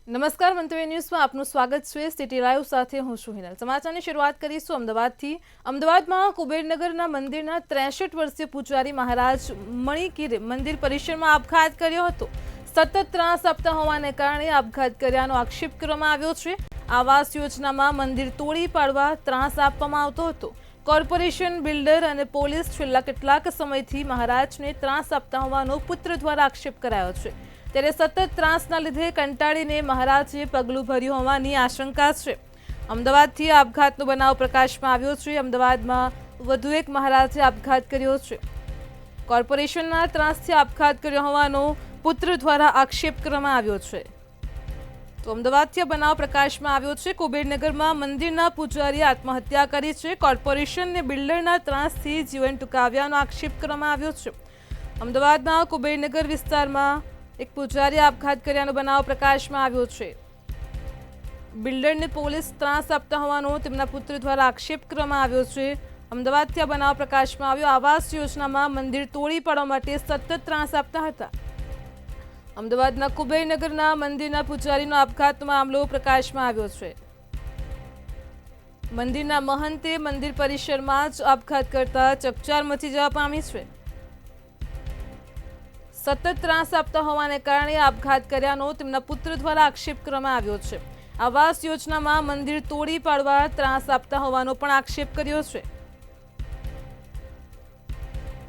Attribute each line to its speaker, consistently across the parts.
Speaker 1: નમસ્કાર મંતવ્ય ન્યૂઝમાં આપનું સ્વાગત છે। સિટી લાઈવ સાથે હું છું હિનલ। સમાચારની શરૂઆત કરીશું અમદાવાદથી। અમદાવાદમાં કુબેરનગરના મંદિરના 63 વર્ષીય પૂજારી મહારાજ મણિકીરે મંદિર પરિસરમાં આપઘાત કર્યો હતો। સતત ત્રાસ આપતા હોવાને કારણે આપઘાત કર્યાનો આક્ષેપ કરવામાં આવ્યો છે। આવાસ યોજનામાં મંદિર તોડી પાડવા ત્રાસ આપવામાં આવતો હતો। કોર્પોરેશન, બિલ્ડર અને પોલીસ છેલ્લા કેટલાક સમયથી મહારાજને ત્રાસ આપતા હોવાનો પુત્ર દ્વારા આક્ષેપ કરાયો છે। ત્યારે સતત ત્રાસના લીધે કંટાળીને મહારાજે પગલું ભર્યું હોવાની આશંકા છે। અમદાવાદથી આપઘાતનો બનાવ પ્રકાશમાં આવ્યો છે। અમદાવાદમાં વધુ એક મહારાજે આપઘાત કર્યો છે। કોર્પોરેશનના ત્રાસથી આપઘાત કર્યો હોવાનો પુત્ર દ્વારા આક્ષેપ કરવામાં આવ્યો છે। તો અમદાવાદથી બનાવ પ્રકાશમાં આવ્યો છે। કુબેરનગરમાં મંદિરના પૂજારીએ આત્મહત્યા કરી છે। કોર્પોરેશનને બિલ્ડરના ત્રાસથી જીવન ટૂંકાવ્યાનો આક્ષેપ કરવામાં આવ્યો છે। અમદાવાદના કુબેરનગર વિસ્તારમાં એક પૂજારીએ આપઘાત કર્યાનો બનાવ પ્રકાશમાં આવ્યો છે। બિલ્ડરને પોલીસ ત્રાસ આપતા હોવાનો તેમના પુત્ર દ્વારા આક્ષેપ કરવામાં આવ્યો છે। અમદાવાદથી આ બનાવ પ્રકાશમાં આવ્યો। આવાસ યોજનામાં મંદિર તોડી પાડવા માટે સતત ત્રાસ આપતા હતા। અમદાવાદના કુબેરનગરના મંદિરના પૂજારીનો આપઘાતનો મામલો પ્રકાશમાં આવ્યો છે। મંદિરના મહંતે મંદિર પરિસરમાં જ આપઘાત કરતા ચકચાર મચી જવા પામી છે। સતત ત્રાસ આપતા હોવાને કારણે આપઘાત કર્યાનો તેમના પુત્ર દ્વારા આક્ષેપ કરવામાં આવ્યો છે। આવાસ યોજનામાં મંદિર તોડી પાડવા ત્રાસ આપતા હોવાનો પણ આક્ષેપ કર્યો છે।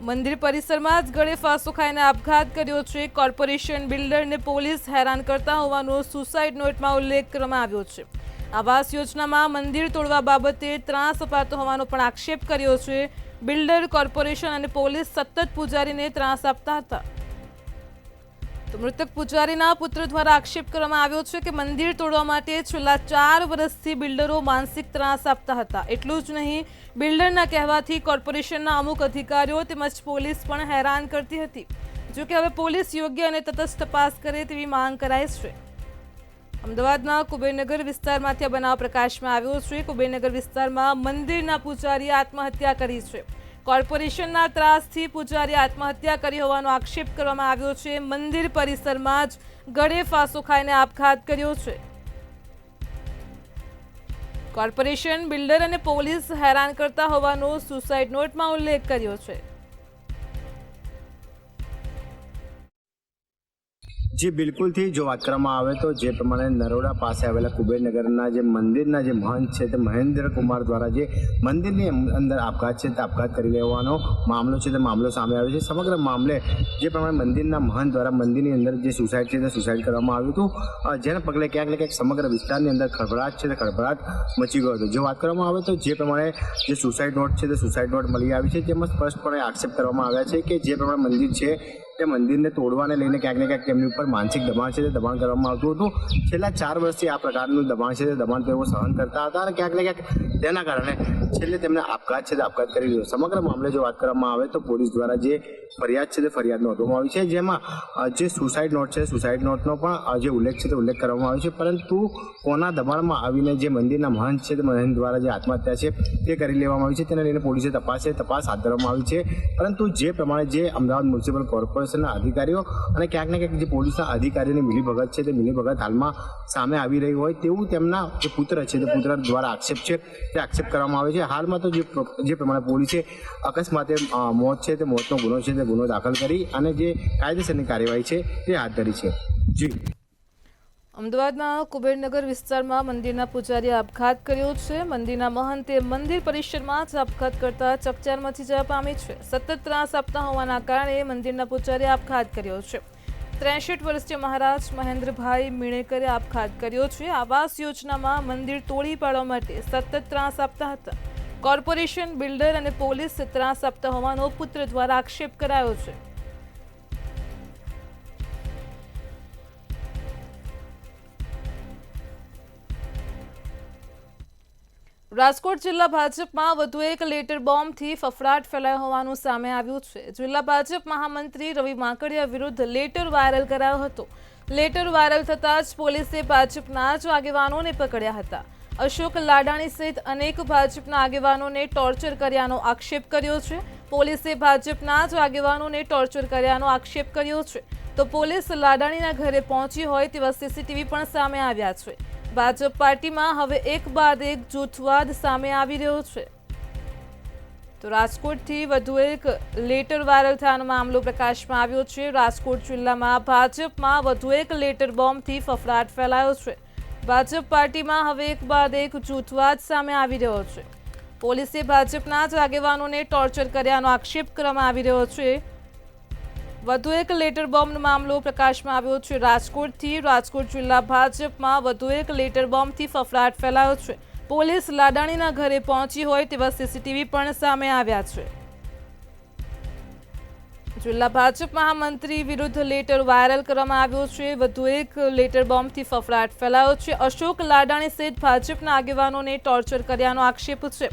Speaker 1: મંદિર પરિસરમાં જ ગળે ફાંસો ખાઈને આપઘાત કર્યો છે। કોર્પોરેશન, બિલ્ડરને પોલીસ હેરાન કરતા હોવાનો સુસાઇડ નોટમાં ઉલ્લેખ કરવામાં આવ્યો છે। આવાસ યોજનામાં મંદિર તોડવા બાબતે ત્રાસ અપાતો હોવાનો પણ આક્ષેપ કર્યો છે। બિલ્ડર, કોર્પોરેશન અને પોલીસ સતત પૂજારીને ત્રાસ આપતા હતા। તો મૃતક પૂજારીના પુત્ર દ્વારા આક્ષેપ કરવામાં આવ્યો છે કે મંદિર તોડવા માટે છેલ્લા 4 વર્ષથી બિલ્ડરો માનસિક ત્રાસ આપતા હતા। એટલું જ નહીં, બિલ્ડરના કહેવાથી કોર્પોરેશનના અમુક અધિકારીઓ તેમજ પોલીસ પણ હેરાન કરતી હતી। જો કે હવે પોલીસ યોગ્ય અને તટસ્થ તપાસ કરે તેવી માંગ કરાઈ છે। અમદાવાદના કુબેરનગર વિસ્તારમાંથી આ બનાવ પ્રકાશમાં આવ્યો છે। કુબેરનગર વિસ્તારમાં મંદિરના પૂજારીએ આત્મહત્યા કરી છે। કોર્પોરેશનના ત્રાસથી પૂજારીએ આત્મહત્યા કરી હોવાનો આક્ષેપ કરવામાં આવ્યો છે। મંદિર પરિસરમાં જ ગળે ફાંસો ખાઈને આપઘાત કર્યો છે। કોર્પોરેશન, બિલ્ડર અને પોલીસ હેરાન કરતા હોવાનો સુસાઇડ નોટમાં ઉલ્લેખ કર્યો છે।
Speaker 2: जी बिल्कुल थी जो बात કરવામાં આવે તો જે પ્રમાણે નરોડા પાસે આવેલા કુબેરનગરના જે મંદિરના જે મહંત છે તે મહેન્દ્ર કુમાર દ્વારા જે મંદિરની અંદર આપઘાત છે તે આપઘાત કરી લેવાનો મામલો છે તે મામલો સામે આવ્યો છે। સમગ્ર મામલે જે પ્રમાણે મંદિરના મહંત દ્વારા મંદિરની અંદર જે સુસાઇડ છે તે સુસાઇડ કરવામાં આવ્યું હતું, જેને પગલે ક્યાંક ને ક્યાંક સમગ્ર વિસ્તારની અંદર ખળભળાટ છે તે ખળભળાટ મચી ગયો હતો। જો વાત કરવામાં આવે તો જે પ્રમાણે જે સુસાઇડ નોટ છે તે સુસાઇડ નોટ મળી આવી છે, જેમાં સ્પષ્ટપણે આક્ષેપ કરવામાં આવ્યા છે કે જે પ્રમાણે મંદિર છે તે મંદિરને તોડવાને લઈને ક્યાંક ને ક્યાંક તેમની ઉપર માનસિક દબાણ છે તે દબાણ કરવામાં આવતું હતું। છેલ્લા 4 વર્ષથી આ પ્રકારનું દબાણ છે તે દબાણ તેઓ સહન કરતા હતા અને ક્યાંક ને ક્યાંક તેના કારણે છેલ્લે તેમને આપઘાત છે તે આપઘાત કરી દીધો। સમગ્ર મામલે જો વાત કરવામાં આવે તો પોલીસ દ્વારા જે ફરિયાદ છે તે ફરિયાદ નોંધવામાં આવી છે, જેમાં જે સુસાઇડ નોટ છે સુસાઇડ નોટનો પણ જે ઉલ્લેખ છે તે ઉલ્લેખ કરવામાં આવ્યો છે। પરંતુ કોના દબાણમાં આવીને જે મંદિરના મહંત છે તે મહંત દ્વારા જે આત્મહત્યા છે તે કરી લેવામાં આવી છે, તેને લઈને પોલીસે તપાસ હાથ ધરવામાં આવી છે। પરંતુ જે પ્રમાણે જે અમદાવાદ મ્યુનિસિપલ કોર્પોરેશનના અધિકારીઓ અને ક્યાંક ને ક્યાંક જે પોલીસના અધિકારીઓની મિલીભગત છે તે મિલીભગત હાલમાં સામે આવી રહી હોય તેવું તેમના જે પુત્ર છે તે પુત્ર દ્વારા આક્ષેપ છે તે આક્ષેપ કરવામાં આવે છે। હાલમાં તો જે પ્રમાણે પોલીસે અકસ્માતે મોત છે તે મોતનો ગુનો છે તે ગુનો દાખલ કરી અને જે કાયદેસરની કાર્યવાહી છે તે હાથ ધરી છે। જી
Speaker 1: અમદાવાદના કુબેરનગર વિસ્તારમાં મંદિરના પૂજારીએ આપઘાત કર્યો છે। મંદિરના મહંતે મંદિર પરિસરમાં જ આપઘાત કરતા ચકચાર મચી જવા પામી છે। સતત ત્રાસ આપતા હોવાના કારણે મંદિરના પૂજારીએ આપઘાત કર્યો છે। 63 વર્ષીય મહારાજ મહેન્દ્રભાઈ મીણેકરે આપઘાત કર્યો છે। આવાસ યોજનામાં મંદિર તોડી પાડવા માટે સતત ત્રાસ આપતા હતા। કોર્પોરેશન, બિલ્ડર અને પોલીસ ત્રાસ આપતા હોવાનો પુત્ર દ્વારા આક્ષેપ કરાયો છે। રાજકોટ જિલ્લા ભાજપમાં વધુ એક લેટર બોમ્બથી ફફડાટ ફેલાયો હોવાનું સામે આવ્યું છે। જિલ્લા ભાજપ મહામંત્રી રવિ માંકડિયા વિરુદ્ધ લેટર વાયરલ કરાયો હતો। લેટર વાયરલ થતાં જ પોલીસે ભાજપના જ આગેવાનોને પકડ્યા હતા। અશોક લાડાણી સહિત અનેક ભાજપના આગેવાનોને ટોર્ચર કર્યાનો આક્ષેપ કર્યો છે। પોલીસે ભાજપના જ આગેવાનોને ટોર્ચર કર્યાનો આક્ષેપ કર્યો છે। તો પોલીસ લાડાણીના ઘરે પહોંચી હોય તેવા સીસીટીવી પણ સામે આવ્યા છે. ભાજપ પાર્ટીમાં હવે એક બાદ એક જૂથવાદ સામે આવી રહ્યો છે. તો રાજકોટથી વધુ એક લેટર વાયરલ થવાનો મામલો પ્રકાશમાં આવ્યો છે. રાજકોટ જિલ્લામાં ભાજપમાં વધુ એક લેટર બોમ્બથી ફફડાટ ફેલાયો છે. ભાજપ પાર્ટીમાં હવે એક બાદ એક જૂથવાદ સામે આવી રહ્યો છે. પોલીસે ભાજપના જ આગેવાનોને ટોર્ચર કર્યાનો આક્ષેપ કરવામાં આવી રહ્યો છે. વધુ એક લેટર બોમ્બનો મામલો પ્રકાશમાં આવ્યો છે. રાજકોટ જિલ્લા ભાજપમાં વધુ એક લેટર બોમ્બથી ફફડાટ ફેલાયો છે. પોલીસ લાડાણીના ઘરે પહોંચી હોય તેવા સીસીટીવી પણ સામે આવ્યા છે. જિલ્લા ભાજપ મહામંત્રી વિરુદ્ધ લેટર વાયરલ કરવામાં આવ્યો છે. વધુ એક લેટર બોમ્બથી ફફડાટ ફેલાયો છે. અશોક લાડાણી સહિત ભાજપના આગેવાનોને ટોર્ચર કર્યાનો આક્ષેપ છે.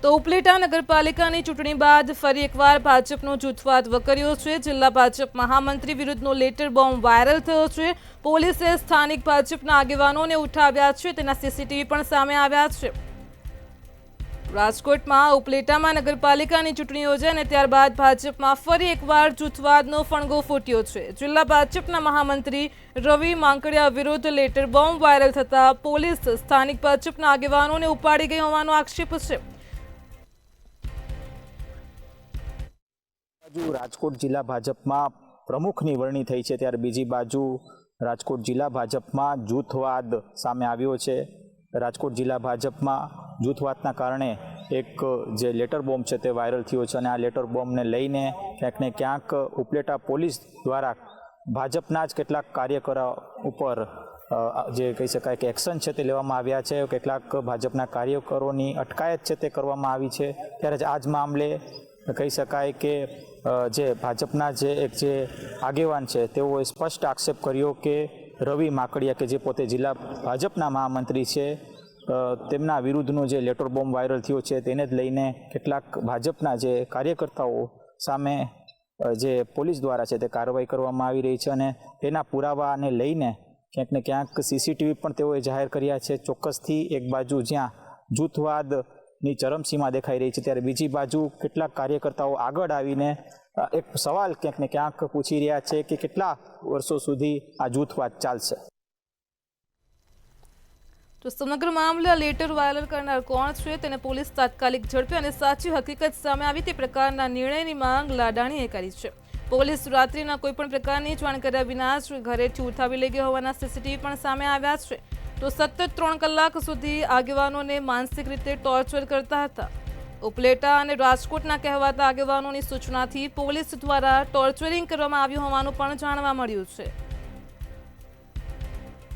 Speaker 1: તો ઉપલેટા નગરપાલિકાની ચૂંટણી બાદ ફરી એકવાર ભાજપનો જૂથવાદ વકર્યો છે. જિલ્લા ભાજપ મહામંત્રી વિરુદ્ધનો લેટર બોમ્બ વાયરલ થયો છે. પોલીસે સ્થાનિક ભાજપના આગેવાનોને ઉઠાવ્યા છે. તેના સીસીટીવી પણ સામે આવ્યા છે. રાજકોટમાં ઉપલેટામાં નગરપાલિકાની ચૂંટણી યોજાઈ અને ત્યારબાદ ભાજપમાં ફરી એકવાર જૂથવાદનો ફણગો ફૂટ્યો છે. જિલ્લા ભાજપના મહામંત્રી રવિ માંકડિયા વિરુદ્ધ લેટર બોમ્બ વાયરલ થતા પોલીસ સ્થાનિક ભાજપના આગેવાનોને ઉપાડી ગઈ હોવાનો આક્ષેપ છે.
Speaker 3: રાજકોટ જિલ્લા ભાજપમાં પ્રમુખની વરણી થઈ છે, ત્યારે બીજી બાજુ રાજકોટ જિલ્લા ભાજપમાં જૂથવાદ સામે આવ્યો છે. રાજકોટ જિલ્લા ભાજપમાં જૂથવાદના કારણે એક જે લેટર બોમ્બ છે તે વાયરલ થયો છે અને આ લેટર બોમ્બને લઈને ક્યાંક ને ક્યાંક ઉપલેટા પોલીસ દ્વારા ભાજપના જ કેટલાક કાર્યકરો ઉપર જે કહી શકાય કે એક્શન છે તે લેવામાં આવ્યા છે. કેટલાક ભાજપના કાર્યકરોની અટકાયત છે તે કરવામાં આવી છે. ત્યારે જ આ જ મામલે કહી શકાય કે જે ભાજપના જે આગેવાન છે તેઓએ સ્પષ્ટ આક્ષેપ કર્યો કે રવિ માકડિયા કે જે પોતે જિલ્લા ભાજપના મહામંત્રી છે તેમના વિરુદ્ધનો જે લેટર બોમ્બ વાયરલ થયો છે તેને જ લઈને કેટલાક ભાજપના જે કાર્યકર્તાઓ સામે જે પોલીસ દ્વારા છે તે કાર્યવાહી કરવામાં આવી રહી છે અને તેના પુરાવાને લઈને ક્યાંક ને ક્યાંક સીસીટીવી પણ તેઓએ જાહેર કર્યા છે. ચોક્કસથી એક બાજુ જ્યાં જૂથવાદની ચરમસીમા દેખાઈ રહી છે, ત્યારે બીજી બાજુ કેટલાક કાર્યકર્તાઓ આગળ આવીને એક સવાલ ક્યાંક ને ક્યાંક પૂછી રહ્યા છે કે કેટલા વર્ષો સુધી આ જૂથવાદ ચાલશે.
Speaker 1: તો સમગ્ર મામલે લેટર વાયરલ કરનાર કોણ છે તેને પોલીસ તાત્કાલિક ઝડપે અને સાચી હકીકત સામે આવી તે પ્રકારના નિર્ણયની માંગ લાડાણીએ કરી છે. પોલીસ રાત્રિના કોઈપણ પ્રકારની જાણ કર્યા વિના જ ઘરેથી ઉઠાવી લઈ ગયા હોવાના સીસીટીવી પણ સામે આવ્યા છે. તો સતત 3 કલાક સુધી આગેવાનોને માનસિક રીતે ટોર્ચર કરતા હતા. ઉપલેટા અને રાજકોટના કહેવાતા આગેવાનોની સૂચનાથી પોલીસ દ્વારા ટોર્ચરિંગ કરવામાં આવ્યું હોવાનું પણ જાણવા મળ્યું છે.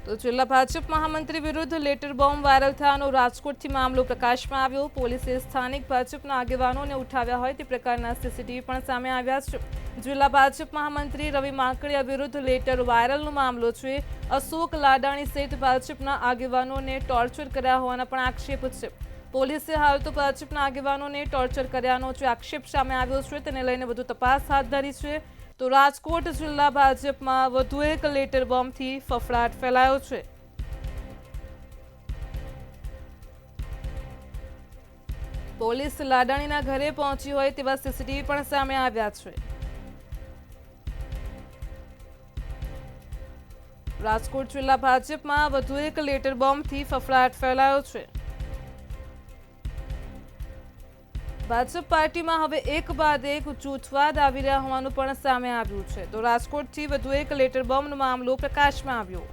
Speaker 1: તો જિલ્લા ભાજપ મહામંત્રી વિરુદ્ધ લેટર બોમ્બ વાયરલ થવાનો રાજકોટથી મામલો પ્રકાશમાં આવ્યો. પોલીસે સ્થાનિક ભાજપના આગેવાનોને ઉઠાવ્યા હોય તે પ્રકારના સીસીટીવી પણ સામે આવ્યા છે. જિલ્લા ભાજપ મહામંત્રી રવિ માંકડિયા વિરુદ્ધ લેટર વાયરલનો મામલો છે. અશોક લાડાણી સહિત ભાજપના આગેવાનોને ટોર્ચર કર્યા હોવાના પણ આક્ષેપ છે. પોલીસે હાલ તો ભાજપના આગેવાનોને ટોર્ચર કર્યાનો જે આક્ષેપ સામે આવ્યો છે તેને લઈને વધુ તપાસ હાથ ધરી છે. તો રાજકોટ જિલ્લા ભાજપમાં વધુ એક લેટર બોમ્બથી ફફડાટ ફેલાયો છે. પોલીસ લાડાણીના ઘરે પહોંચી હોય તેવા સીસીટીવી પણ સામે આવ્યા છે. રાજકોટ જિલ્લા ભાજપમાં વધુ એક લેટર બોમ્બથી ફફડાટ ફેલાયો છે. ભાજપ પાર્ટીમાં હવે એક બાદ એક જૂથવાદ આવી રહ્યા હોવાનું પણ સામે આવ્યું છે. તો રાજકોટથી વધુ એક લેટર બોમ્બનો મામલો પ્રકાશમાં આવ્યો.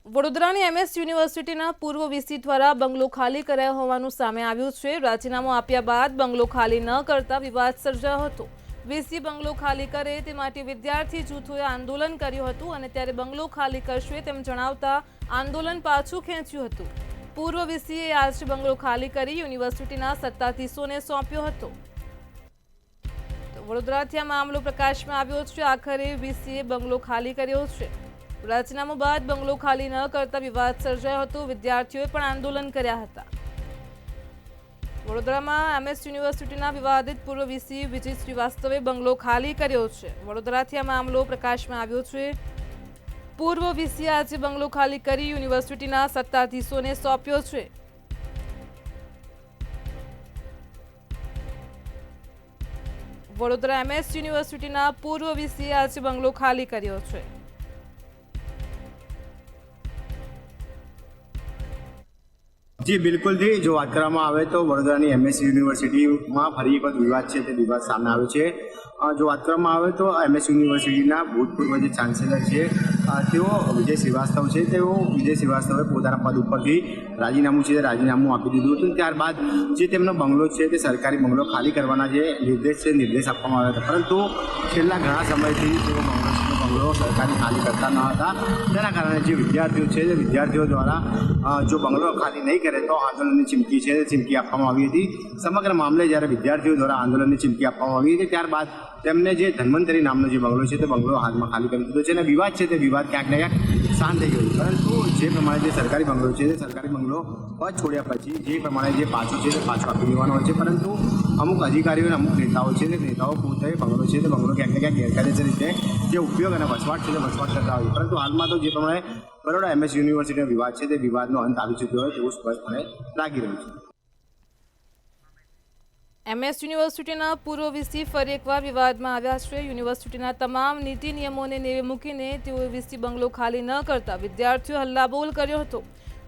Speaker 1: વડોદરાની MS યુનિવર્સિટીના પૂર્વ વીસી દ્વારા બંગલો ખાલી કરાયો હોવાનું સામે આવ્યું છે. રાજીનામું આપ્યા બાદ બંગલો ખાલી ન કરતા વિવાદ સર્જાયો હતો. વીસી બંગલો ખાલી કરે તે માટે વિદ્યાર્થી જૂથોએ આંદોલન કર્યું હતું અને ત્યારે બંગલો ખાલી કરશે તેમ જણાવતા આંદોલન પાછું ખેંચ્યું હતું. પૂર્વ વીસીએ આજે બંગલો ખાલી કરી યુનિવર્સિટીના સત્તાધીશોને સોંપ્યો હતો. વડોદરાથી આ મામલો પ્રકાશમાં આવ્યો છે. આખરે વીસીએ બંગલો ખાલી કર્યો છે. રાજીનામું બાદ બંગલો ખાલી ન કરતા વિવાદ સર્જાયો હતો. વિદ્યાર્થીઓએ પણ આંદોલન કર્યા હતા. વડોદરામાં MS યુનિવર્સિટીના વિવાદિત પૂર્વ વીસી વિજય શ્રીવાસ્તવે બંગલો ખાલી કર્યો છે. વડોદરાથી આ મામલો પ્રકાશમાં આવ્યો છે. પૂર્વ વીસીએ આજે બંગલો ખાલી કરી યુનિવર્સિટીના સત્તાધીશોને સોંપ્યો છે. વડોદરા MS યુનિવર્સિટીના પૂર્વ વીસીએ આજે બંગલો ખાલી કર્યો છે.
Speaker 2: જી બિલકુલથી જો વાત કરવામાં આવે તો વડોદરાની MS યુનિવર્સિટીમાં ફરી એક વખત વિવાદ છે તે વિવાદ સામે આવ્યો છે. જો વાત કરવામાં આવે તો MS યુનિવર્સિટીના ભૂતપૂર્વ જે ચાન્સેલર છે તેઓ વિજય શ્રીવાસ્તવ છે. વિજય શ્રીવાસ્તવે પોતાના પદ ઉપરથી રાજીનામું આપી દીધું હતું. ત્યારબાદ જે તેમનો બંગલો છે તે સરકારી બંગલો ખાલી કરવાના જે નિર્દેશ આપવામાં આવ્યા હતા, પરંતુ છેલ્લા ઘણા સમયથી તેઓ બંગલો સરકારી ખાલી કરતા ન હતા. તેના કારણે જે વિદ્યાર્થીઓ છે તે વિદ્યાર્થીઓ દ્વારા જો બંગલો ખાલી નહીં કરે તો આંદોલનની ચીમકી આપવામાં આવી હતી. સમગ્ર મામલે જ્યારે વિદ્યાર્થીઓ દ્વારા આંદોલનની ચીમકી આપવામાં આવી હતી ત્યારબાદ તેમને જે ધન્વંતરી નામનો જે બંગલો છે તે બંગલો હાથમાં ખાલી કરી દીધો છે અને વિવાદ છે તે વિવાદ ક્યાંક ને ક્યાંક શાંત થઈ ગયો. પરંતુ જે પ્રમાણે જે સરકારી બંગલો છે તે સરકારી બંગલો પદ છોડ્યા પછી જે પ્રમાણે જે પાછો છે તે પાછો આપી દેવાનો હોય છે, પરંતુ અમુક અધિકારીઓ અને અમુક નેતાઓ છે તે નેતાઓ પોતે બંગલો છે તે બંગલો ક્યાંક ને ક્યાંક ગેરકાયદેસર રીતે જે ઉપયોગ અને વસવાટ છે તે વસવાટ કરતા હોય. પરંતુ હાલમાં તો જે પ્રમાણે બરોડા MS યુનિવર્સિટીનો વિવાદ છે તે વિવાદનો અંત આવી ચૂક્યો હોય તેવું સ્પષ્ટપણે લાગી રહ્યું છે.
Speaker 1: MS યુનિવર્સિટીના પૂર્વ વીસી ફરી એકવાર વિવાદમાં આવ્યા છે. યુનિવર્સિટીના તમામ નીતિ નિયમોને નેવે મૂકીને તેઓએ વીસી બંગલો ખાલી ન કરતા વિદ્યાર્થીઓ હલ્લાબોલ કર્યો હતો.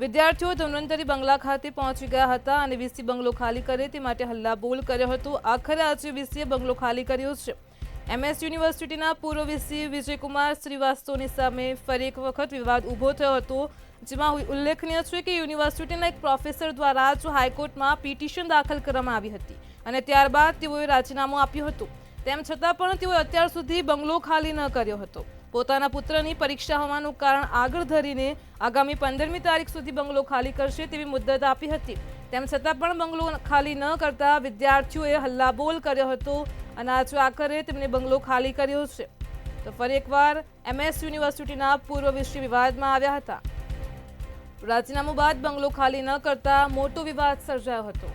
Speaker 1: વિદ્યાર્થીઓ ધન્વંતરી બંગલા ખાતે પહોંચી ગયા હતા અને વીસી બંગલો ખાલી કરે તે માટે હલ્લાબોલ કર્યો હતો. આખરે આજે વીસીએ બંગલો ખાલી કર્યો છે. MS યુનિવર્સિટીના પૂર્વ વીસી વિજયકુમાર શ્રીવાસ્તવની સામે ફરી એક વખત વિવાદ ઊભો થયો હતો, જેમાં ઉલ્લેખનીય છે કે યુનિવર્સિટીના એક પ્રોફેસર દ્વારા જ હાઈકોર્ટમાં પિટિશન દાખલ કરવામાં આવી હતી અને ત્યારબાદ તેઓએ રાજીનામું આપ્યું હતું. તેમ છતાં પણ તેઓએ અત્યાર સુધી બંગલો ખાલી ન કર્યો હતો. પોતાના પુત્રની પરીક્ષા હોવાનું કારણ આગળ ધરીને આગામી 15મી તારીખ સુધી બંગલો ખાલી કરશે તેવી મુદ્દત આપી હતી. તેમ છતાં પણ બંગલો ખાલી ન કરતા વિદ્યાર્થીઓએ હલ્લાબોલ કર્યો હતો અને આજે આખરે તેમને બંગલો ખાલી કર્યો છે. તો ફરી એકવાર MS યુનિવર્સિટીના પૂર્વ વીસી વિવાદમાં આવ્યા હતા. રાજીનામું બાદ બંગલો ખાલી ન કરતા મોટો વિવાદ સર્જાયો હતો.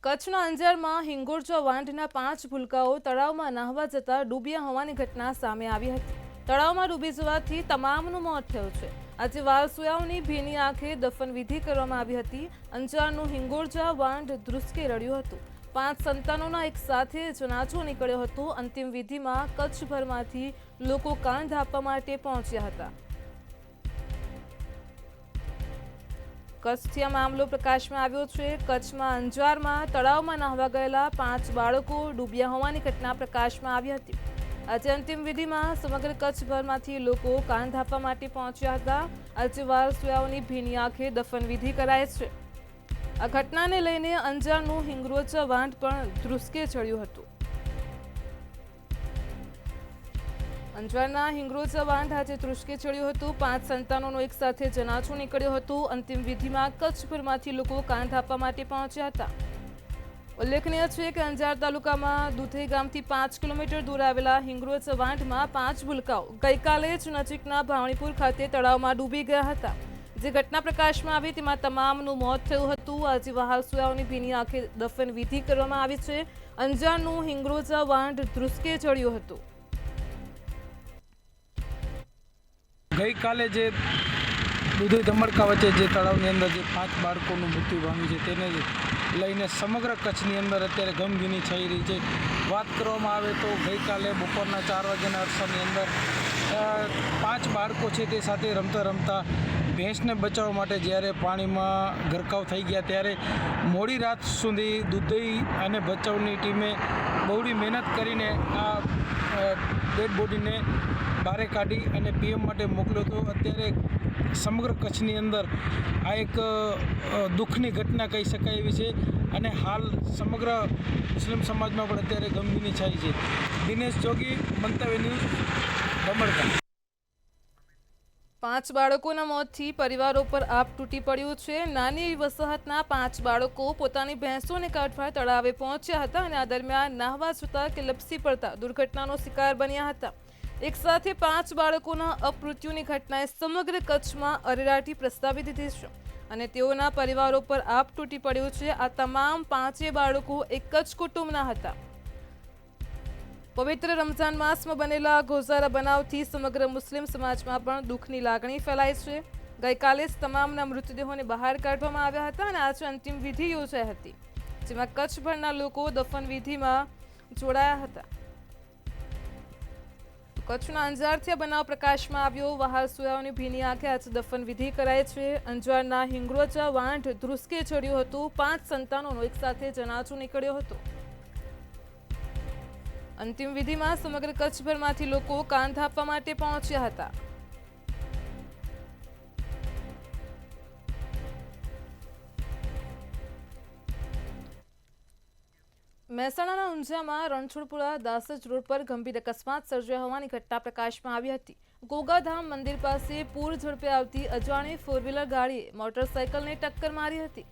Speaker 1: કચ્છના અંજારમાં હિંગોળજા વાંઢના 5 ભૂલકાઓ તળાવમાં નહાવા જતા ડૂબ્યા હોવાની ઘટના સામે આવી હતી. તળાવમાં ડૂબી જવાથી તમામનું મોત થયું છે. આજે વારસોયાઓની ભીની આંખે દફન વિધિ કરવામાં આવી હતી. અંજારનું હિંગોળજા વાંઢ ધ્રુસકે રડ્યું હતું. 5 સંતાનોના એક સાથે જનાજો નીકળ્યો હતો. અંતિમ વિધિમાં કચ્છભરમાંથી લોકો કાંધ આપવા માટે પહોંચ્યા હતા. કચ્છથી આ મામલો પ્રકાશમાં આવ્યો છે. કચ્છમાં અંજારમાં તળાવમાં નહાવા ગયેલા 5 બાળકો ડૂબ્યા હોવાની ઘટના પ્રકાશમાં આવી હતી. આજે અંતિમ વિધિમાં સમગ્ર કચ્છભરમાંથી લોકો કાંધ આપવા માટે પહોંચ્યા હતા. આજે વારસોયાઓની ભીની આંખે દફન વિધિ કરાય છે. આ ઘટનાને લઈને અંજારનું હિંગોળજા વાંઢ પણ ધ્રુસકે ચડ્યું હતું. અંજારના હિંગોળજા વાંઢ આજે ધ્રુસકે ચડ્યું હતું. 5 સંતાનોનો એક સાથે જનાજો નીકળ્યો હતો. અંતિમ વિધિમાં કચ્છભરમાંથી લોકો કાંધ આપવા માટે પહોંચ્યા હતા. ઉલ્લેખનીય છે કે અંજાર તાલુકામાં દુધઈ ગામથી 5 કિલોમીટર દૂર આવેલા હિંગોળજા વાંઢમાં 5 ભૂલકાઓ ગઈકાલે જ નજીકના ભાવણીપુર ખાતે તળાવમાં ડૂબી ગયા હતા. જે ઘટના પ્રકાશમાં આવી તેમાં તમામનું મોત થયું હતું. આજે વારસોયાઓની ભીની આંખે દફન વિધિ કરવામાં આવી છે. અંજારનું હિંગોળજા વાંઢ ધ્રુસકે ચડ્યું હતું.
Speaker 4: ગઈકાલે જે દુધઈ ધમડકા વચ્ચે જે તળાવની અંદર જે 5 બાળકોનું મૃત્યુ પામ્યું છે તેને લઈને સમગ્ર કચ્છની અંદર અત્યારે ગમગીની થઈ રહી છે. વાત કરવામાં આવે તો ગઈકાલે બપોરના 4 વાગ્યાના અરસાની અંદર 5 બાળકો છે તે સાથે રમતા ભેંસને બચાવવા માટે જ્યારે પાણીમાં ગરકાવ થઈ ગયા ત્યારે મોડી રાત સુધી દુધઈ અને બચાવની ટીમે બહોળી મહેનત કરીને આ ડેડ બોડીને બહાર કાઢી અને PM માટે મોકલ્યો હતો. અત્યારે સમગ્ર કચ્છની અંદર આ એક દુઃખની ઘટના કહી શકાય એવી છે અને હાલ સમગ્ર મુસ્લિમ સમાજમાં પણ અત્યારે ગમગીની છાઈ છે. દિનેશ જોગી, મંતવ્ય ન્યૂઝ, ધમડકા.
Speaker 1: 5 બાળકોના મોતથી પરિવારો પર આપ તૂટી પડ્યું છે. નાની એવી વસાહતના 5 બાળકો પોતાની ભેંસોને કાઢવા તળાવે પહોંચ્યા હતા અને આ દરમિયાન નહાવા જતા કે લપસી પડતા દુર્ઘટનાનો શિકાર બન્યા હતા. એક સાથે 5 બાળકોના અપમૃત્યુની ઘટનાએ સમગ્ર કચ્છમાં અરેરાટી પ્રસ્તાવી દીધી છે અને તેઓના પરિવારો પર આપ તૂટી પડ્યું છે. આ તમામ 5 બાળકો એક જ કુટુંબના હતા. પવિત્ર રમઝાન માસમાં બનેલા ગોઝારા બનાવથી સમગ્ર મુસ્લિમ સમાજમાં પણ દુઃખની લાગણી ફેલાઈ છે. ગઈકાલે જ તમામના મૃતદેહોને બહાર કાઢવામાં આવ્યા હતા અને આજે અંતિમ વિધિ યોજાઈ હતી, જેમાં કચ્છભરના લોકો દફન વિધિમાં જોડાયા હતા. કચ્છના અંજારથી આ બનાવ પ્રકાશમાં આવ્યો. વહાલ સુયાઓની ભીની આંખે આજે દફન વિધિ કરાય છે. અંજારના હિંગરોજા વાંઢ ધ્રુસકે ચડ્યું હતું. 5 સંતાનોનો એક સાથે જનાજો નીકળ્યો હતો. અંતિમ વિધિમાં સમગ્ર કચ્છભરમાંથી લોકો કાંધ આપવા માટે પહોંચ્યા હતા. મહેસાણાના ઊંઝામાં રણછોડપુરા દાસજ રોડ પર ગંભીર અકસ્માત સર્જાયો હોવાની ઘટના પ્રકાશમાં આવી હતી. ગોગાધામ મંદિર પાસે પૂર ઝડપે આવતી અજાણી ફોર વ્હીલર ગાડીએ મોટરસાયકલને ટક્કર મારી હતી.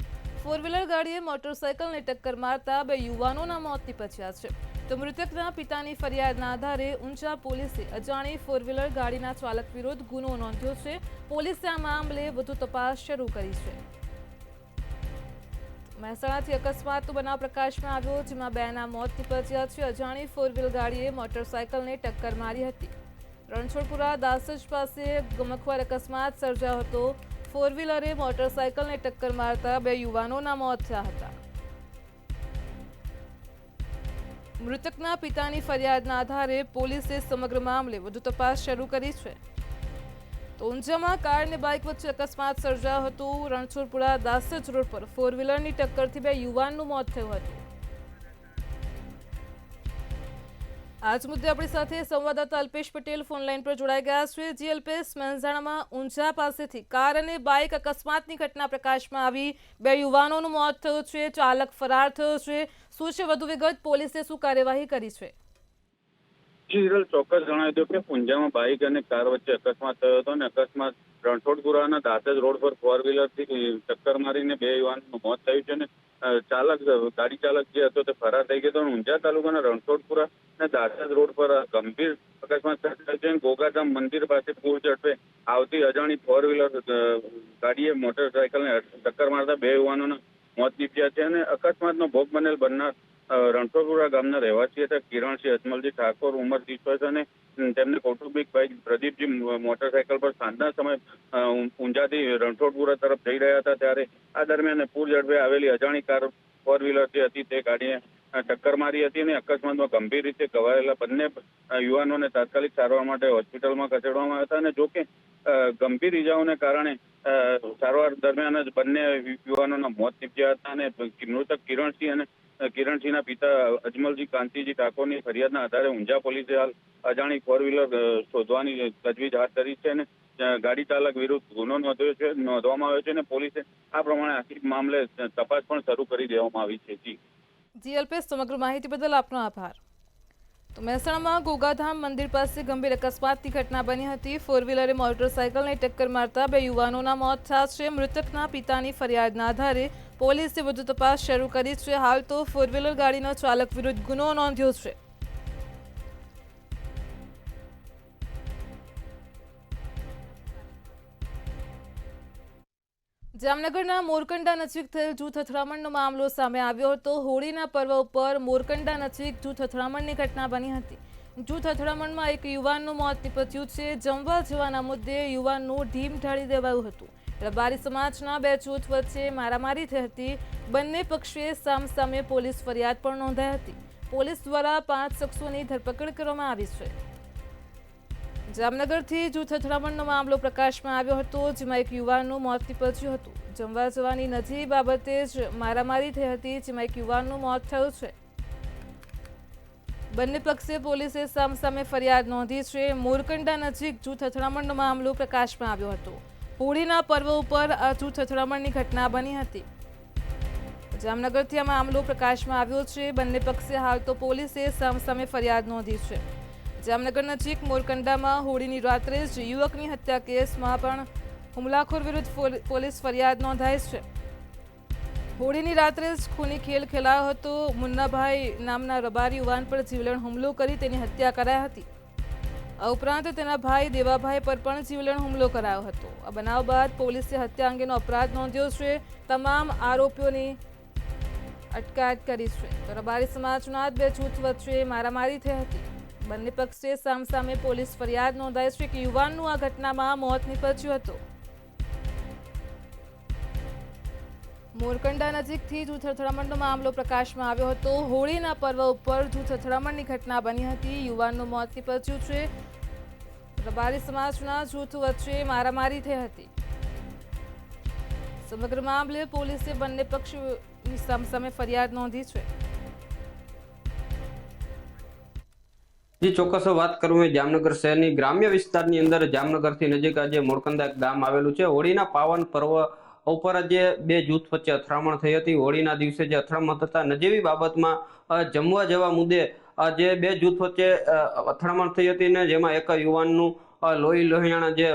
Speaker 1: ફોર વ્હીલર ગાડીએ મોટરસાયકલને ટક્કર મારતા 2 યુવાનોના મોત નીપજ્યા છે. તો મૃતકના પિતાની ફરિયાદના આધારે ઊંઝા પોલીસે અજાણી ફોર વ્હીલર ગાડીના ચાલક વિરુદ્ધ ગુનો નોંધ્યો છે. પોલીસે આ મામલે વધુ તપાસ શરૂ કરી છે. મહેસાણાથી અકસ્માતનો બનાવ પ્રકાશમાં આવ્યો, જેમાં 2ના મોત નીપજ્યા છે. અજાણી ફોર વ્હીલ ગાડીએ મોટરસાયકલને ટક્કર મારી હતી. રણછોડપુરા દાસજ પાસે ગમખ્વાર અકસ્માત સર્જાયો હતો. ફોર વ્હીલરે મોટરસાયકલને ટક્કર મારતા 2 યુવાનોના મોત થયા હતા. મૃતકના પિતાની ફરિયાદના આધારે પોલીસે સમગ્ર મામલે વધુ તપાસ શરૂ કરી છે. તો ઊંઝામાં કાર અને બાઇક વચ્ચે અકસ્માત સર્જાયો હતો. રણછોડપુરા દાસજ રોડ પર ફોર વ્હીલરની ટક્કરથી 2 યુવાનનું મોત થયું હતું. આજ મુદ્દે આપણી સાથે સંવાદદાતા અલ્પેશ પટેલ ફોનલાઈન પર જોડાઈ ગયા છે. જી અલ્પેશ, મહેસાણામાં ઊંઝા પાસેથી કાર અને બાઇક અકસ્માતની ઘટના પ્રકાશમાં આવી. 2 યુવાનોનું મોત થયું છે, ચાલક ફરાર થયો છે. શું છે વધુ વિગત? પોલીસે શું કાર્યવાહી કરી છે?
Speaker 5: હિરલ, ચોક્કસ જણાવી દો કે ઊંઝામાં બાઇક અને કાર વચ્ચે અકસ્માત થયો હતો અને અકસ્માત રણછોડપુરાના દાસજ રોડ પર ફોર વ્હીલરથી ટક્કર મારીને 2 યુવાનનું મોત થયું છે અને ગાડી ચાલક જે હતો તે ફરાર થઈ ગયો હતો. ઊંઝા તાલુકાના રણછોડપુરા અને દાસજ રોડ પર ગંભીર અકસ્માત સર્જાયો છે. ગોગાધામ મંદિર પાસે પૂર ઝડપે આવતી અજાણી ફોર વ્હીલર ગાડીએ મોટરસાયકલને ટક્કર મારતા 2 યુવાનોના મોત નીપજ્યા છે અને અકસ્માતનો ભોગ બનેલ બનનાર રણછોડપુરા ગામના રહેવાસી હતા કિરણસિંહ અજમલજી ઠાકોર, ઉંમર 30 વર્ષ અને તેમને કૌટુંબિક ભાઈ પ્રદીપજી મોટરસાયકલ પર સાંજના સમય ઊંઝાથી રણછોડપુરા તરફ જઈ રહ્યા હતા. ત્યારે આ દરમિયાન પૂર ઝડપે આવેલી અજાણી કાર ફોર વ્હીલર જે હતી તે ગાડીએ ટક્કર મારી હતી અને અકસ્માતમાં ગંભીર રીતે ઘવાયેલા બંને યુવાનોને તાત્કાલિક સારવાર માટે હોસ્પિટલમાં ખસેડવામાં આવ્યા હતા અને જોકે ગંભીર ઇજાઓને કારણે સારવાર દરમિયાન જ બંને યુવાનોના મોત નીપજ્યા હતા અને મૃતક કિરણસિંહ અને કિરણસિંહના પિતા અજમલજી કાંતિજી ઠાકોરની ફરિયાદના આધારે ઊંઝા પોલીસે હાલ અજાણી ફોર વ્હીલર શોધવાની તજવીજ હાથ ધરી છે અને ગાડી ચાલક વિરુદ્ધ ગુનો નોંધવામાં આવ્યો છે અને પોલીસે આ પ્રમાણે આખી મામલે તપાસ પણ શરૂ કરી દેવામાં આવી છે.
Speaker 1: જી અલ્પેશ, સમગ્ર માહિતી બદલ આપનો આભાર. તો મહેસાણામાં ગોગાધામ મંદિર પાસે ગંભીર અકસ્માતની ઘટના બની હતી. ફોર વ્હીલરે મોટરસાયકલને ટક્કર મારતા 2 યુવાનોના મોત થયા છે. મૃતકના પિતાની ફરિયાદના આધારે પોલીસે વધુ તપાસ શરૂ કરી છે. હાલ તો ફોર વ્હીલર ગાડીનો ચાલક વિરુદ્ધ ગુનો નોંધ્યો છે. જામનગરના મોરકંડા નજીક થયેલ જૂથ અથડામણનો મામલો સામે આવ્યો હતો. હોળીના પર્વ ઉપર મોરકંડા નજીક જૂથ અથડામણની ઘટના બની હતી. જૂથ અથડામણમાં એક યુવાનનું મોત નીપજ્યું છે. જમવા જવાના મુદ્દે યુવાનનું ઢીમ ઢાળી દેવાયું હતું. રબારી સમાજના 2 જૂથ વચ્ચે મારામારી થઈ હતી. બંને પક્ષે સામસામે પોલીસ ફરિયાદ પણ નોંધાઈ હતી. પોલીસ દ્વારા 5 શખ્સોની ધરપકડ કરવામાં આવી છે. જામનગરથી જૂથ અથડામણનો મામલો પ્રકાશમાં આવ્યો હતો, જેમાં એક યુવાનનું મોત નીપજ્યું હતું. જમવા જવાની નજીક બાબતે જ મારામારી થઈ હતી, જેમાં એક યુવાનનું મોત થયું છે. બંને પક્ષે પોલીસે સામસામે ફરિયાદ નોંધી છે. મોરકંડા નજીક જૂથ અથડામણનો મામલો પ્રકાશમાં આવ્યો હતો. હોળીના પર્વ ઉપર આ જૂથ અથડામણની ઘટના બની હતી. જામનગરથી આ મામલો પ્રકાશમાં આવ્યો છે. બંને પક્ષે હાલ તો પોલીસે સામસામે ફરિયાદ નોંધી છે. જામનગર નજીક મોરકંડામાં હોળીની રાત્રે જ યુવકની હત્યા કેસમાં પણ હુમલાખોર વિરુદ્ધ પોલીસ ફરિયાદ નોંધાઈ છે. હોળીની રાત્રે જ ખૂની ખેલ ખેલાયો હતો. મુન્નાભાઈ નામના રબારી યુવાન પર જીવલેણ હુમલો કરી તેની હત્યા કરાઈ હતી. આ ઉપરાંત તેના ભાઈ દેવાભાઈ પર પણ જીવલેણ હુમલો કરાયો હતો. આ બનાવ બાદ પોલીસે હત્યા અંગેનો અપરાધ નોંધ્યો છે. તમામ આરોપીઓની અટકાયત કરી છે. તો રબારી સમાજના 2 જૂથ વચ્ચે મારામારી થઈ હતી. બંને પક્ષે સામસામે પોલીસ ફરિયાદ નોંધાઈ છે કે યુવાનનું આ ઘટનામાં મોત નીપજ્યું હતું. મોરકંડા નજીકથી જૂથ અથડામણનો મામલો પ્રકાશમાં આવ્યો હતો. હોળીના પર્વ ઉપર જૂથ અથડામણની ઘટના બની હતી. યુવાનનું મોત નીપજ્યું છે. રબારી સમાજના જૂથ વચ્ચે મારામારી થઈ હતી. સમગ્ર મામલે પોલીસે બંને પક્ષની સામસામે ફરિયાદ નોંધી છે.
Speaker 6: જે ચોક્કસ વાત કરું મેં જામનગર શહેરની ગ્રામ્ય વિસ્તારની અંદર જામનગરથી નજીક આજે મોરકંદા ગામ આવેલું છે. હોળીના પાવન પર્વ ઉપર જે બે જૂથ વચ્ચે અથડામણ થઈ હતી. હોળીના દિવસે જે અથડામણ થતા નજીવી બાબતમાં જમવા જવા મુદ્દે જે બે જૂથ વચ્ચે અથડામણ થઈ હતી ને જેમાં એક યુવાનનું લોહિયાણા જે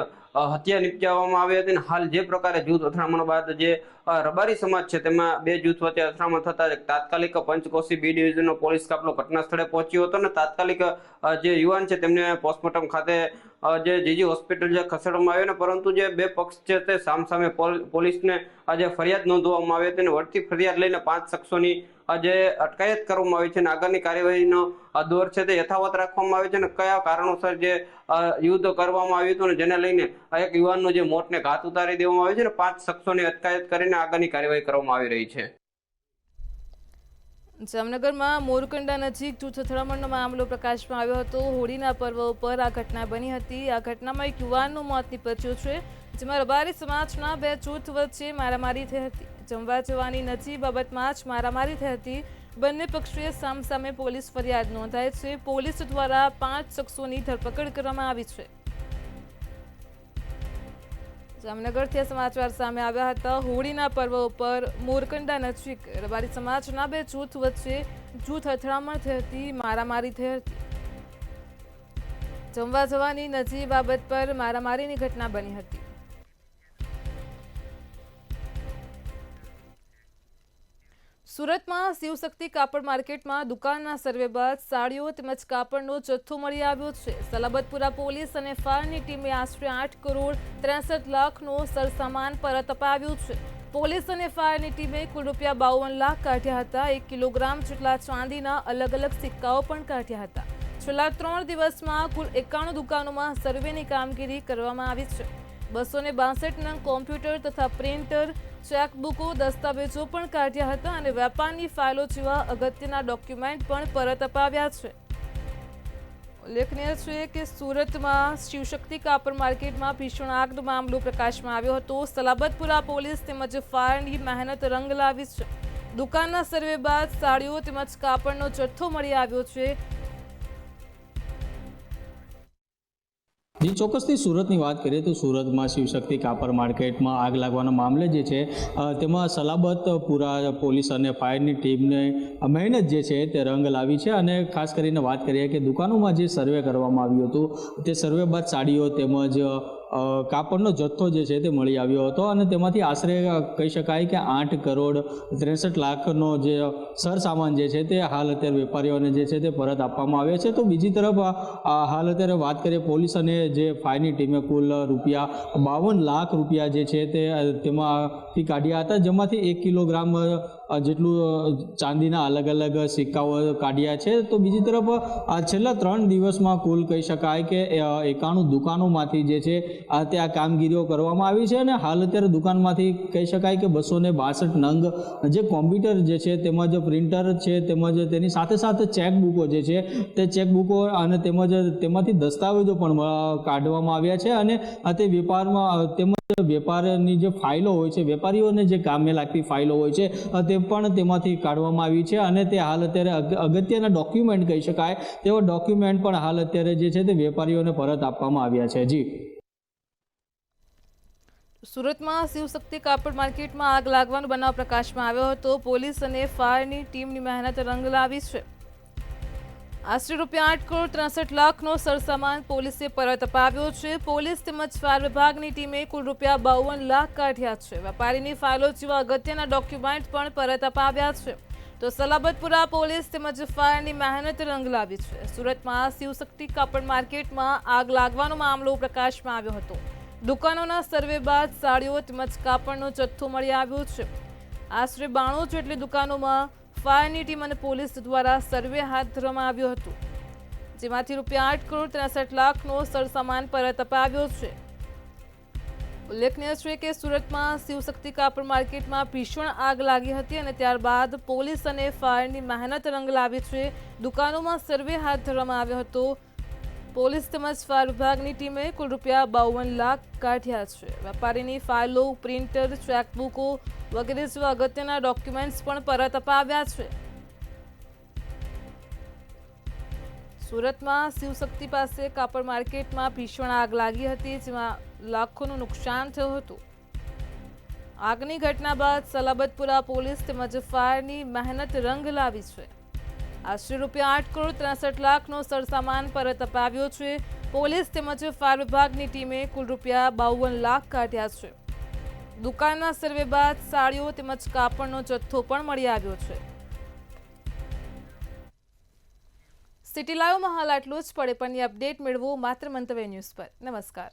Speaker 6: હત્યા નિપજાવવામાં આવી હતી. ને હાલ જે પ્રકારે જૂથ અથડામણ બાદ જે રબારી સમાજ છે તેમાં બે જૂથ વચ્ચે અથડામણ થતા તાત્કાલિક પંચકોશી બી ડિવિઝનનો પોલીસ કાફલો ઘટના સ્થળે પહોંચ્યો હતો ને તાત્કાલિક જે યુવાન છે તેમને પોસ્ટમોર્ટમ ખાતે જે જીજી હોસ્પિટલ જે ખસેડવામાં આવ્યો ને પરંતુ જે બે પક્ષ છે તે સામસામે પોલીસને આજે ફરિયાદ નોંધવામાં આવી હતી અને વળતી ફરિયાદ લઈને 5 શખ્સોની આજે અટકાયત કરવામાં આવી છે અને આગળની કાર્યવાહીનો દોર છે તે યથાવત રાખવામાં આવે છે અને કયા કારણોસર જે યુદ્ધ કરવામાં આવ્યું હતું ને જેને લઈને એક યુવાનનો જે મોતને ઘાત ઉતારી દેવામાં આવ્યો છે ને 5 શખ્સોની અટકાયત કરીને આગળની કાર્યવાહી કરવામાં આવી રહી છે.
Speaker 1: જામનગરમાં મોરકંડા નજીક જૂથ અથડામણનો મામલો પ્રકાશમાં આવ્યો હતો. હોળીના પર્વ ઉપર આ ઘટના બની હતી. આ ઘટનામાં એક યુવાનનું મોત નીપજ્યું છે જેમાં રબારી સમાજના બે જૂથ વચ્ચે મારામારી થઈ હતી. જમવા જવાની નજીક બાબતમાં જ મારામારી થઈ હતી. બંને પક્ષોએ સામસામે પોલીસ ફરિયાદ નોંધાઈ છે. પોલીસ દ્વારા 5 શખ્સોની ધરપકડ કરવામાં આવી છે. જામનગરથી સમાચાર સામે આવ્યા હતા. હોળીના પર્વ ઉપર મોરકંડા નજીક રબારી સમાજના બે જૂથ વચ્ચે જૂથ અથડામણ થઈ હતી. મારામારી થઈ હતી. જમવા જવાની નજીક બાબત પર મારામારીની ઘટના બની હતી. સુરતમાં શિવશક્તિ કાપડ માર્કેટમાં દુકાનના સર્વે બાદ સાડીઓ તેમજ કાપડનો જથ્થો મળી આવ્યો છે. સલાબતપુરા પોલીસ અને ફાયરની ટીમે આશરે 8 કરોડ 63 લાખનો સરસામાન પરત અપાવ્યું છે. પોલીસ અને ફાયરની ટીમે કુલ રૂપિયા 52 લાખ કાઢ્યા હતા. 1 કિલોગ્રામ જેટલા ચાંદીના અલગ અલગ સિક્કાઓ પણ કાઢ્યા હતા. છેલ્લા 3 દિવસમાં કુલ 91 દુકાનોમાં સર્વેની કામગીરી કરવામાં આવી છે. 262 નંગ કોમ્પ્યુટર તથા પ્રિન્ટર, ચેકબુકો, દસ્તાવેજો પણ કાઢ્યા હતા અને વેપારની ફાઇલો જેવા અગત્યના ડોક્યુમેન્ટ પણ પરત અપાવ્યા છે. ઉલ્લેખનીય છે કે સુરતમાં શિવશક્તિ કાપડ માર્કેટમાં ભીષણ આગનો મામલો પ્રકાશમાં આવ્યો હતો. સલાબતપુરા પોલીસ તેમજ ફાયરની મહેનત રંગ લાવી છે. દુકાનના સર્વે બાદ સાડીઓ તેમજ કાપડનો જથ્થો મળી આવ્યો છે.
Speaker 7: જી ચોક્કસથી સુરતની વાત કરીએ તો સુરતમાં શિવશક્તિ કાપડ માર્કેટમાં આગ લાગવાના મામલે જે છે તેમાં સલાબતપુરા પોલીસ અને ફાયરની ટીમને મહેનત જે છે તે રંગ લાવી છે અને ખાસ કરીને વાત કરીએ કે દુકાનોમાં જે સર્વે કરવામાં આવ્યું હતું તે સર્વે બાદ સાડીઓ તેમજ કાપડનો જથ્થો જે છે તે મળી આવ્યો હતો અને તેમાંથી આશરે કહી શકાય કે 8 કરોડ 63 લાખનો જે સરસામાન જે છે તે હાલ અત્યારે વેપારીઓને જે છે તે પરત આપવામાં આવ્યો છે. તો બીજી તરફ હાલ અત્યારે વાત કરીએ પોલીસ અને જે ફાયરની ટીમે કુલ રૂપિયા 52 લાખ રૂપિયા જે છે તે તેમાંથી કાઢ્યા હતા, જેમાંથી 1 કિલોગ્રામ જેટલું ચાંદીના અલગ અલગ સિક્કાઓ કાઢ્યા છે. તો બીજી તરફ છેલ્લા 3 દિવસમાં કુલ કહી શકાય કે 91 દુકાનોમાંથી જે છે ત્યાં કામગીરીઓ કરવામાં આવી છે અને હાલ અત્યારે દુકાનમાંથી કહી શકાય કે 262 નંગ જે કોમ્પ્યુટર જે છે તેમજ પ્રિન્ટર છે તેમજ તેની સાથે સાથે ચેકબુકો જે છે તે ચેકબુકો અને તેમજ તેમાંથી દસ્તાવેજો પણ કાઢવામાં આવ્યા છે અને તે વેપારમાં તેમજ વેપારની જે ફાઇલો હોય છે, વેપારીઓને જે કામે લાગતી ફાઇલો હોય છે તે પણ તેમાંથી કાઢવામાં આવી છે અને તે હાલ અત્યારે અગત્યના ડોક્યુમેન્ટ કહી શકાય તેવા ડોક્યુમેન્ટ પણ હાલ અત્યારે જે છે તે વેપારીઓને પરત આપવામાં આવ્યા છે. જી
Speaker 1: સુરતમાં શિવશક્તિ કાપડ માર્કેટમાં આગ લાગવાનો બનાવ પ્રકાશમાં આવ્યો હતો. પોલીસ અને ફાયરની ટીમની મહેનત રંગ લાવી છે. આશરે રૂપિયા 8 કરોડ 63 લાખનો સરસામાન પોલીસે પરત અપાવ્યો છે. પોલીસ તેમજ ફાયર વિભાગની ટીમે કુલ રૂપિયા 52 લાખ કાઢ્યા છે. વેપારીની ફાઇલો જેવા અગત્યના ડોક્યુમેન્ટ પણ પરત અપાવ્યા છે. તો સલાબતપુરા પોલીસ તેમજ ફાયરની મહેનત રંગ લાવી છે. સુરતમાં શિવશક્તિ કાપડ માર્કેટમાં આગ લાગવાનો મામલો પ્રકાશમાં આવ્યો હતો. દુકાનોના સર્વે બાદ સાડીઓ તેમજ કાપડનો જથ્થો મળી આવ્યો છે. આશરે 92 જેટલી દુકાનોમાં ફાયરની ટીમ અને પોલીસ દ્વારા સર્વે હાથ ધરવામાં આવ્યો હતો, જેમાંથી રૂપિયા 8 કરોડ 63 લાખનો સરસામાન પરત અપાવ્યો છે. ઉલ્લેખનીય છે કે સુરતમાં શિવશક્તિ કાપડ માર્કેટમાં ભીષણ આગ લાગી હતી અને ત્યારબાદ પોલીસ અને ફાયરની મહેનત રંગ લાવી છે. દુકાનોમાં સર્વે હાથ ધરવામાં આવ્યો હતો. પોલીસ તેમજ ફાયર વિભાગની ટીમે કુલ ₹52 લાખ કાઢ્યા છે. વેપારીની ફાઇલો, પ્રિન્ટર, ચેકબુકો વગેરે જેવા અગત્યના ડોક્યુમેન્ટ્સ પણ પરત અપાવ્યા છે. સુરતમાં શિવશક્તિ પાસે કાપડ માર્કેટમાં ભીષણ આગ લાગી હતી, જેમાં લાખોનું નુકસાન થયું હતું. આગની ઘટના બાદ સલાબતપુરા પોલીસ તેમજ ફાયરની મહેનત રંગ લાવી છે. આશરે ₹8,63,00,000નો સરસામાન પરત અપાવ્યો છે. પોલીસ તેમજ ફાયર વિભાગની ટીમે કુલ ₹52 લાખ કાઢ્યા છે. દુકાનના સર્વે બાદ સાડીઓ તેમજ કાપડનો જથ્થો પણ મળી આવ્યો છે. સિટી લાઈવમાં હાલ આટલું જ. પડે પણની અપડેટ મેળવો માત્ર મંતવ્ય ન્યૂઝ પર. નમસ્કાર.